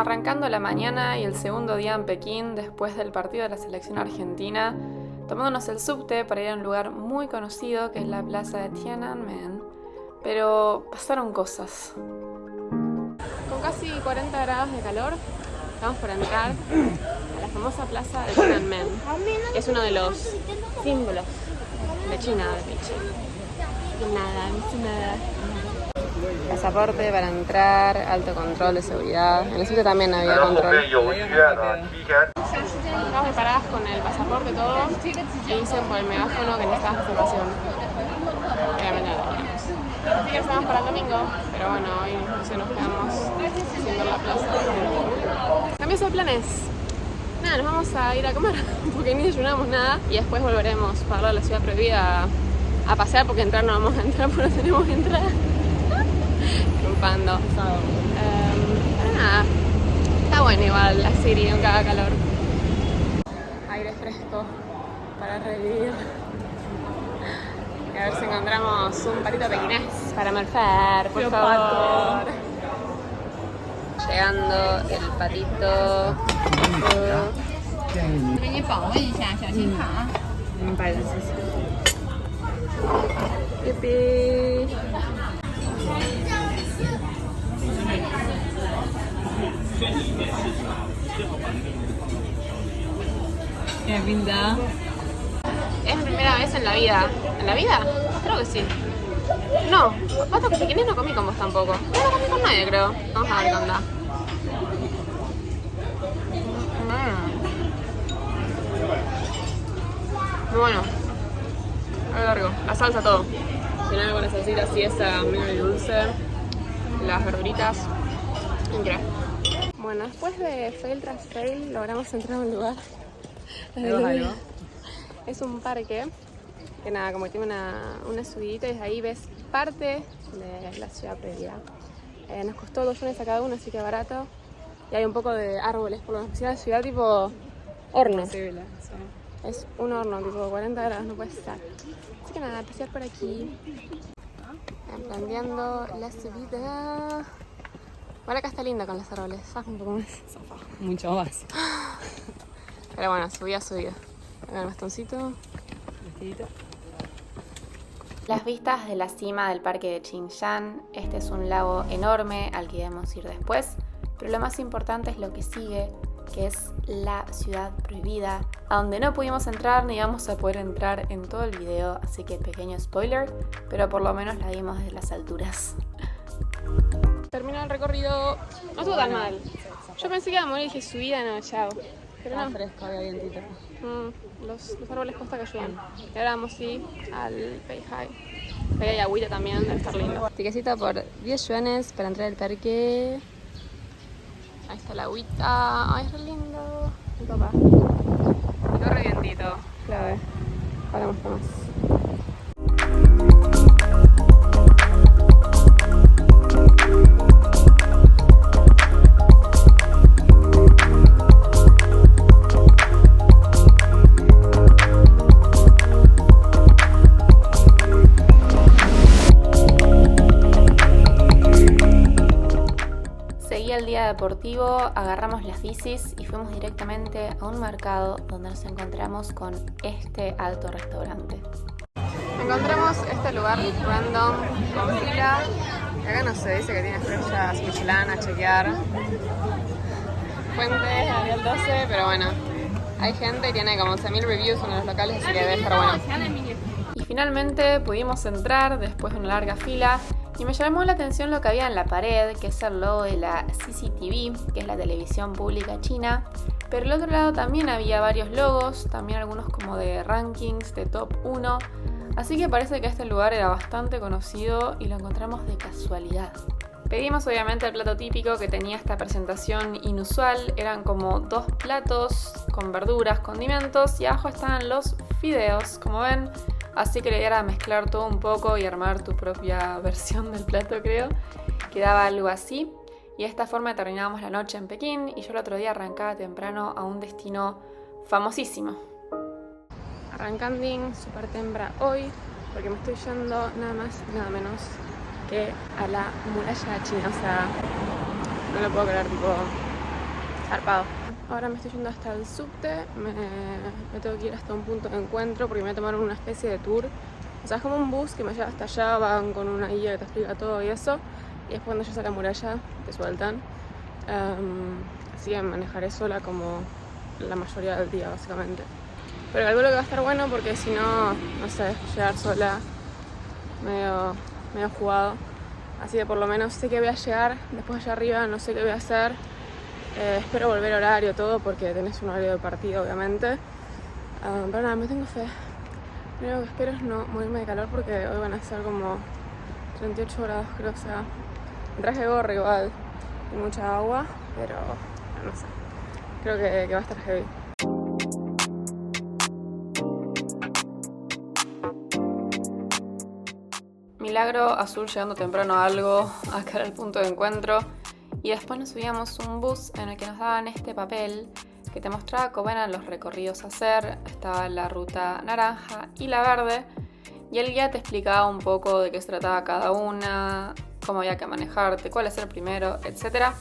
Arrancando la mañana y el segundo día en Pekín después del partido de la selección argentina, tomándonos el subte para ir a un lugar muy conocido que es la plaza de Tiananmen, pero pasaron cosas. Con casi 40 grados de calor, estamos por entrar a la famosa plaza de Tiananmen, que es uno de los símbolos de China, de hecho. Nada. Pasaporte para entrar, alto control de seguridad. En el sitio también había control. Estamos preparadas con el pasaporte todo y dicen por el megáfono que necesitamos reservación. Obviamente no teníamos. Así que estamos para el domingo, pero bueno, hoy nos quedamos haciendo la plaza. Cambios de planes. Nada, nos vamos a ir a comer porque ni desayunamos nada y después volveremos para la ciudad prohibida a pasear porque entrar no vamos a entrar porque no tenemos entrada. Triunfando. Pero nada, está bueno igual la serie, nunca haga calor. Aire fresco para revivir. Y a ver si encontramos un patito pequinés para almorzar, por favor. Llegando el patito. Yupi. Qué pinta. Es mi primera vez en la vida. ¿En la vida? Creo que sí. No, patos pequeños no comí con vos tampoco. No comí con nadie, creo. Vamos a ver qué onda. Muy bueno. A largo. La salsa, todo. Final con la salsita así, esa medio dulce. Las verduritas. Increíble. Bueno, después de fail tras fail, logramos entrar a un lugar. Es un parque que nada, como que tiene una subidita y desde ahí ves parte de la ciudad previa. Nos costó 2 yuanes a cada uno, así que barato. Y hay un poco de árboles, por lo menos la ciudad tipo horno. Posible, sí. Es un horno, tipo 40 grados, no puede estar. Así que nada, pasear por aquí. Emprendiendo la subida. Igual acá está linda con los árboles, ¿sabes? Un poco más. Mucho más. Pero bueno, subida. Acá el bastoncito. Vestidito. Las vistas de la cima del parque de Qingshan. Este es un lago enorme al que debemos ir después. Pero lo más importante es lo que sigue, que es la ciudad prohibida, a donde no pudimos entrar ni vamos a poder entrar en todo el video, así que pequeño spoiler, pero por lo menos la vimos desde las alturas. Terminó el recorrido, no estuvo tan mal. Yo pensé que iba a morir y dije subida, no, chao. Pero no. Fresco, había vientito. Los árboles posta que ayudan. Y ahora vamos al Beihai. Ahí hay agüita también, debe estar lindo. Tiquecito por 10 yuanes para entrar al parque. Ahí está la agüita. Ay, es re lindo. Mi papá. Y corre vientito. Clave. Ahora muestra más. El día deportivo, agarramos las bicis y fuimos directamente a un mercado donde nos encontramos con este alto restaurante. Encontramos este lugar random con fila. Acá no se dice que tiene estrellas Michelin a chequear. Fuentes, Ariel 12, pero bueno. Hay gente y tiene como 11.000 reviews en los locales, así que debe estar bueno. Y finalmente pudimos entrar después de una larga fila. Y me llamó la atención lo que había en la pared, que es el logo de la CCTV, que es la televisión pública china. Pero al otro lado también había varios logos, también algunos como de rankings, de top 1. Así que parece que este lugar era bastante conocido y lo encontramos de casualidad. Pedimos obviamente el plato típico que tenía esta presentación inusual. Eran como 2 platos con verduras, condimentos y abajo estaban los fideos, como ven. Así que la idea era mezclar todo un poco y armar tu propia versión del plato, creo. Quedaba algo así. Y de esta forma terminábamos la noche en Pekín y yo el otro día arrancaba temprano a un destino famosísimo. Arrancando súper temprano hoy, porque me estoy yendo nada más y nada menos que a la muralla china. O sea, no lo puedo creer, tipo, zarpado. Ahora me estoy yendo hasta el subte, me tengo que ir hasta un punto de encuentro porque me voy a tomar una especie de tour. O sea, es como un bus que me lleva hasta allá, van con una guía que te explica todo y eso. Y después cuando llegas a la muralla te sueltan. Así que manejaré sola como la mayoría del día básicamente. Pero calculo que va a estar bueno porque si no, no sé, llegar sola medio jugado. Así que por lo menos sé que voy a llegar, después allá arriba no sé qué voy a hacer. Espero volver horario todo porque tenés un horario de partido obviamente. Pero nada, me tengo fe. Lo único que espero es no morirme de calor porque hoy van a ser como 38 grados creo, o sea, me traje gorro igual y mucha agua, pero no sé, creo que va a estar heavy. Milagro azul llegando temprano a algo, acá era el punto de encuentro. Y después nos subíamos un bus en el que nos daban este papel que te mostraba cómo eran los recorridos a hacer. Estaba la ruta naranja y la verde. Y el guía te explicaba un poco de qué se trataba cada una, cómo había que manejarte, cuál es el primero, etc.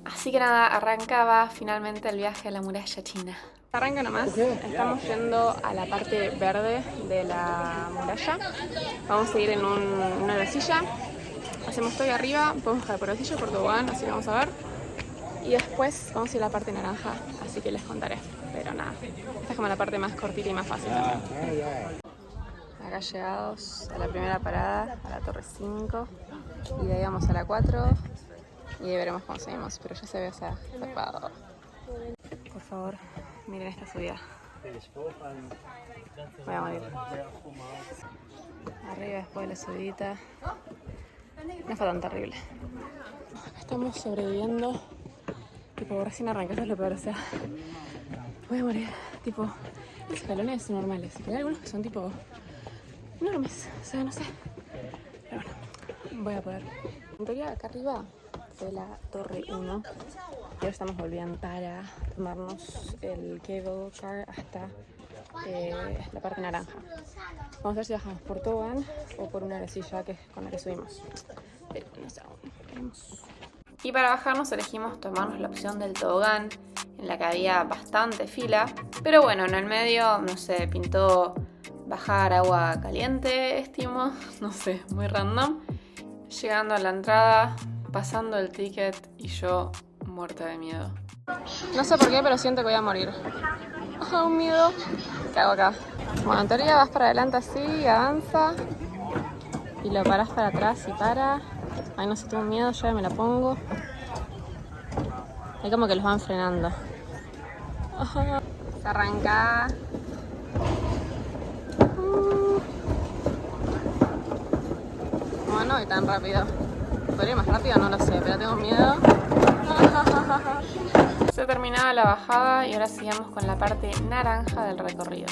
Así que nada, arrancaba finalmente el viaje a la muralla china. Arranca nomás, estamos yendo a la parte verde de la muralla. Vamos a ir en una silla. Hacemos todo ahí arriba, podemos bajar por el silla, por tobogán, así que vamos a ver. Y después vamos a ir a la parte naranja, así que les contaré. Pero nada, esta es como la parte más cortita y más fácil también. Acá llegados a la primera parada, a la Torre 5. Y de ahí vamos a la 4. Y ahí veremos cómo seguimos, pero ya se ve zarpado. Por favor, miren esta subida. Voy a morir. Arriba después de la subidita. No fue tan terrible. Acá estamos sobreviviendo. Tipo, recién arranca, eso es lo peor, o sea. Voy a morir. Tipo, los escalones son normales, pero hay algunos que son tipo enormes, o sea, no sé. Pero bueno, voy a poder. En teoría, acá arriba fue la Torre 1. Y ahora estamos volviendo para tomarnos el cable car hasta la parte naranja. Vamos a ver si bajamos por tobogán o por una arcilla que es con la que subimos. Pero no sé aún, veremos. Y para bajarnos elegimos tomarnos la opción del tobogán, en la que había bastante fila. Pero bueno, en el medio, no sé, pintó bajar agua caliente, estimo, no sé, muy random. Llegando a la entrada, pasando el ticket y yo muerta de miedo. No sé por qué, pero siento que voy a morir. Oh, un miedo. ¿Qué hago acá? Bueno, en teoría vas para adelante así, avanza. Y lo parás para atrás y para. Ay, no sé, tengo miedo, ya me la pongo. Hay como que los van frenando. Se arranca. Bueno, y tan rápido. ¿Podría ir más rápido? No lo sé, pero tengo miedo. Se terminaba la bajada y ahora sigamos con la parte naranja del recorrido.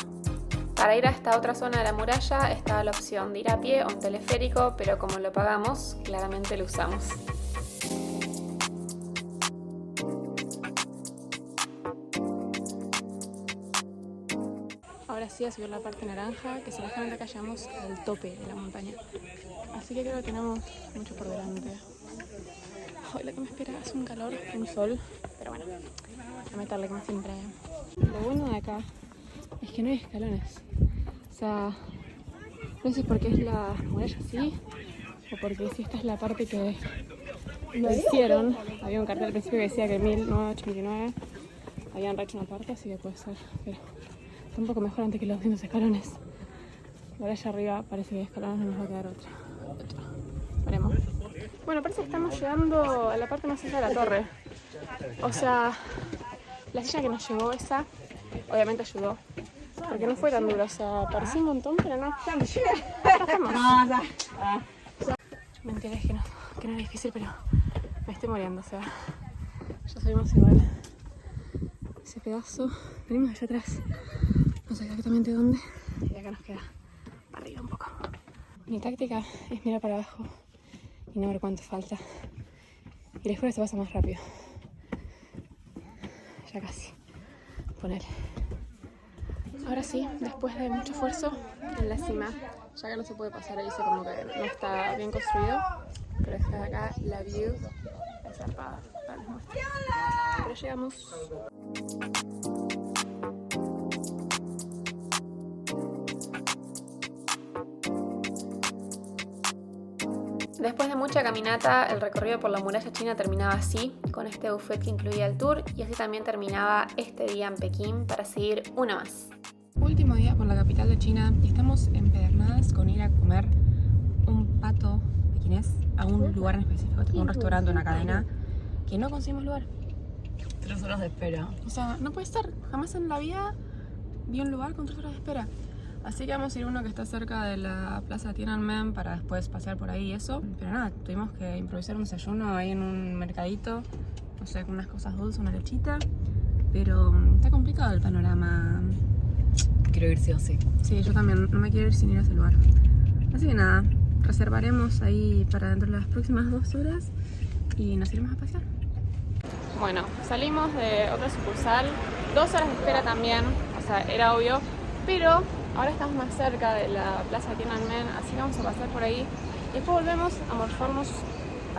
Para ir a esta otra zona de la muralla estaba la opción de ir a pie o en teleférico, pero como lo pagamos, claramente lo usamos. Ahora sí a subir la parte naranja, que seguramente acá llegamos al tope de la montaña. Así que creo que tenemos mucho por delante. Hoy lo que me espera es un calor, un sol, pero bueno, a meterle como siempre. Lo bueno de acá es que no hay escalones. O sea, no sé si porque es la muralla así o porque si esta es la parte que lo hicieron. Había un cartel al principio que decía que 1989 habían rehecho una parte, así que puede ser, pero está un poco mejor antes que los 200 escalones. Ahora allá arriba parece que hay escalones, no nos va a quedar otra. Veremos. Bueno, parece que estamos llegando a la parte más alta de la torre. O sea, la silla que nos llevó esa, obviamente ayudó. Porque no fue tan duro, o sea, parecía un montón, pero no. Mentira, es que no era difícil, pero me estoy muriendo, o sea, ya subimos igual. Ese pedazo, venimos allá atrás, no sé exactamente dónde, y acá nos queda para arriba un poco. Mi táctica es mirar para abajo y no ver cuánto falta. Y les juro que se pasa más rápido. Ya casi. Ponele. Ahora sí, después de mucho esfuerzo, en la cima. Ya que no se puede pasar ahí, dice como que no está bien construido. Pero es que acá la view es zarpada. Les muestro. Pero llegamos. Después de mucha caminata, el recorrido por la muralla china terminaba así, con este buffet que incluía el tour, y así también terminaba este día en Pekín para seguir una más. Último día por la capital de China y estamos empedernadas con ir a comer un pato pequinés a un lugar en específico, tipo un restaurante, una cadena, que no conseguimos lugar. 3 horas de espera. O sea, no puede ser, jamás en la vida vi un lugar con 3 horas de espera. Así que vamos a ir a uno que está cerca de la plaza Tiananmen para después pasear por ahí y eso. Pero nada, tuvimos que improvisar un desayuno ahí en un mercadito, no sé, con unas cosas dulces, una lechita. Pero está complicado el panorama. Quiero ir sí o sí. Sí, yo también, no me quiero ir sin ir a ese lugar. Así que nada, reservaremos ahí para dentro de las próximas 2 horas y nos iremos a pasear. Bueno, salimos de otra sucursal, 2 horas de espera también, o sea, era obvio, pero ahora estamos más cerca de la plaza Tiananmen, así que vamos a pasar por ahí y después volvemos a morfarnos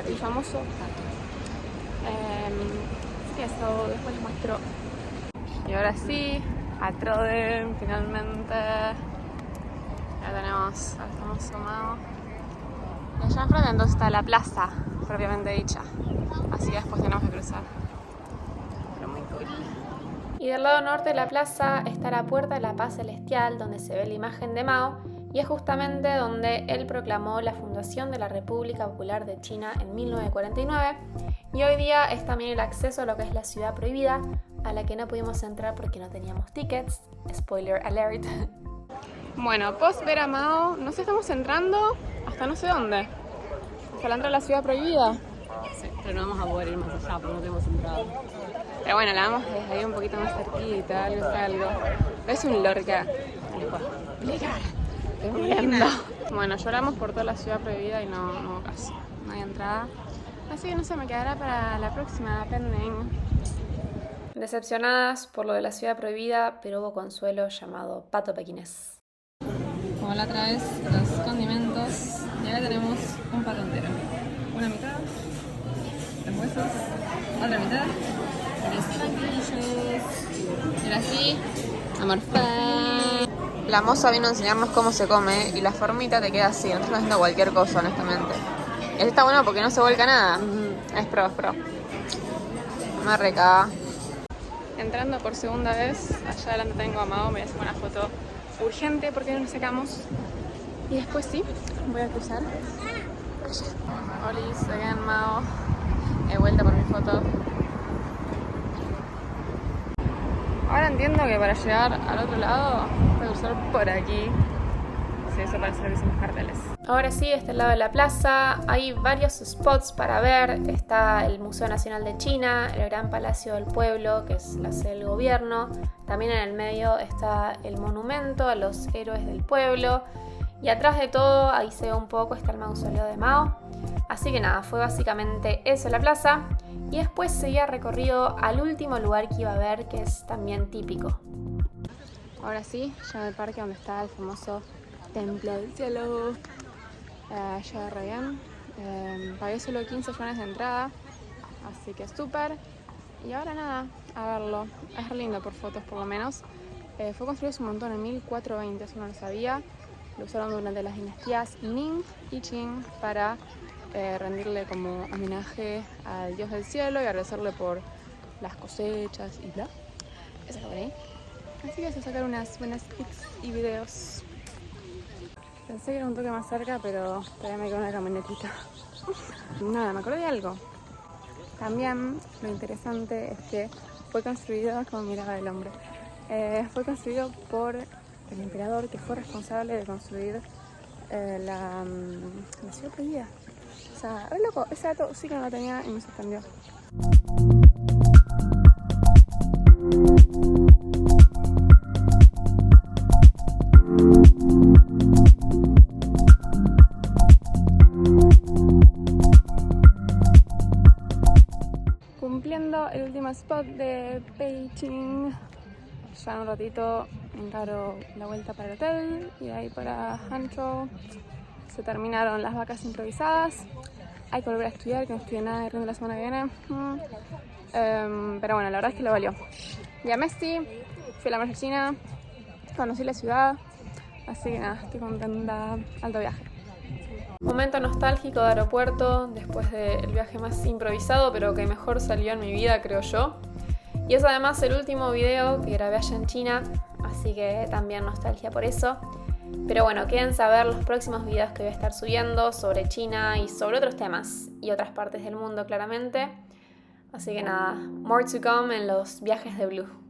el famoso pato. Así que eso, después les muestro. Y ahora sí, a Troden, finalmente. Ya estamos sumados. Y allá enfrente entonces está la plaza, propiamente dicha. Así que después tenemos que cruzar. Pero muy cool. Y del lado norte de la plaza está la Puerta de la Paz Celestial, donde se ve la imagen de Mao, y es justamente donde él proclamó la fundación de la República Popular de China en 1949, y hoy día es también el acceso a lo que es la Ciudad Prohibida, a la que no pudimos entrar porque no teníamos tickets. Spoiler alert. Bueno, post ver a Mao, nos estamos entrando hasta no sé dónde. Hasta la entrada de la Ciudad Prohibida. Sí, pero no vamos a poder ir más allá porque no tenemos entrada. Pero bueno, la vamos desde ahí un poquito más cerquita, algo. Es un Lorca. Bueno, lloramos por toda la Ciudad Prohibida y no casi. No hay entrada. Así que no sé, me quedará para la próxima, pending. Decepcionadas por lo de la Ciudad Prohibida, pero hubo consuelo llamado pato pequinés. Como la otra vez, los condimentos. Y ahora tenemos un pato entero. Una mitad, los huesos, otra mitad, los panquillos. Y ahora sí, a morfar. La moza vino a enseñarnos cómo se come y la formita te queda así. No estás haciendo cualquier cosa, honestamente. Y así está bueno porque no se vuelca nada. Es pro. Una recaga. Entrando por segunda vez, allá adelante tengo a Mao, me voy a hacer una foto urgente porque no nos sacamos. Y después sí, voy a cruzar. Olis, again Mao. He vuelto por mi foto. Ahora entiendo que para llegar al otro lado, voy a cruzar por aquí. Sí, eso parece lo que dicen los carteles. Ahora sí, este lado de la plaza hay varios spots para ver. Está el Museo Nacional de China, el Gran Palacio del Pueblo, que es la sede del gobierno. También en el medio está el monumento a los héroes del pueblo. Y atrás de todo, ahí se ve un poco, está el mausoleo de Mao. Así que nada, fue básicamente eso la plaza. Y después seguía recorrido al último lugar que iba a ver, que es también típico. Ahora sí, ya en el parque donde está el famoso Templo del Cielo. Ya re bien. Pagué solo 15 yuanes de entrada, así que súper. Y ahora nada, a verlo. Es re lindo por fotos por lo menos. Fue construido hace un montón, en 1420, eso no lo sabía. Lo usaron durante las dinastías Ming y Qing para rendirle como homenaje al dios del cielo y agradecerle por las cosechas y bla. Eso es por ahí. Así que voy a sacar unas buenas pics y videos. Pensé que era un toque más cerca, pero todavía me quedó una camionetita. Nada, me acordé de algo. También lo interesante es que fue construido, como miraba el hombre, fue construido por el emperador que fue responsable de construir la Ciudad Prohibida. O sea, es loco, ese dato sí que no lo tenía y me sorprendió. Cumpliendo el último spot de Beijing. Ya en un ratito encaro la vuelta para el hotel y de ahí para Hangzhou. Se terminaron las vacas improvisadas. Hay que volver a estudiar, que no estudié nada de ritmo la semana que viene. Pero bueno, la verdad es que lo valió. Y a Messi, fui a la muralla china, conocí la ciudad, así que nada, estoy contenta. Alto viaje. Momento nostálgico de aeropuerto, después del viaje más improvisado, pero que mejor salió en mi vida, creo yo. Y es además el último video que grabé allá en China, así que también nostalgia por eso. Pero bueno, quédense a ver los próximos videos que voy a estar subiendo sobre China y sobre otros temas y otras partes del mundo claramente. Así que nada, more to come en los viajes de Blue.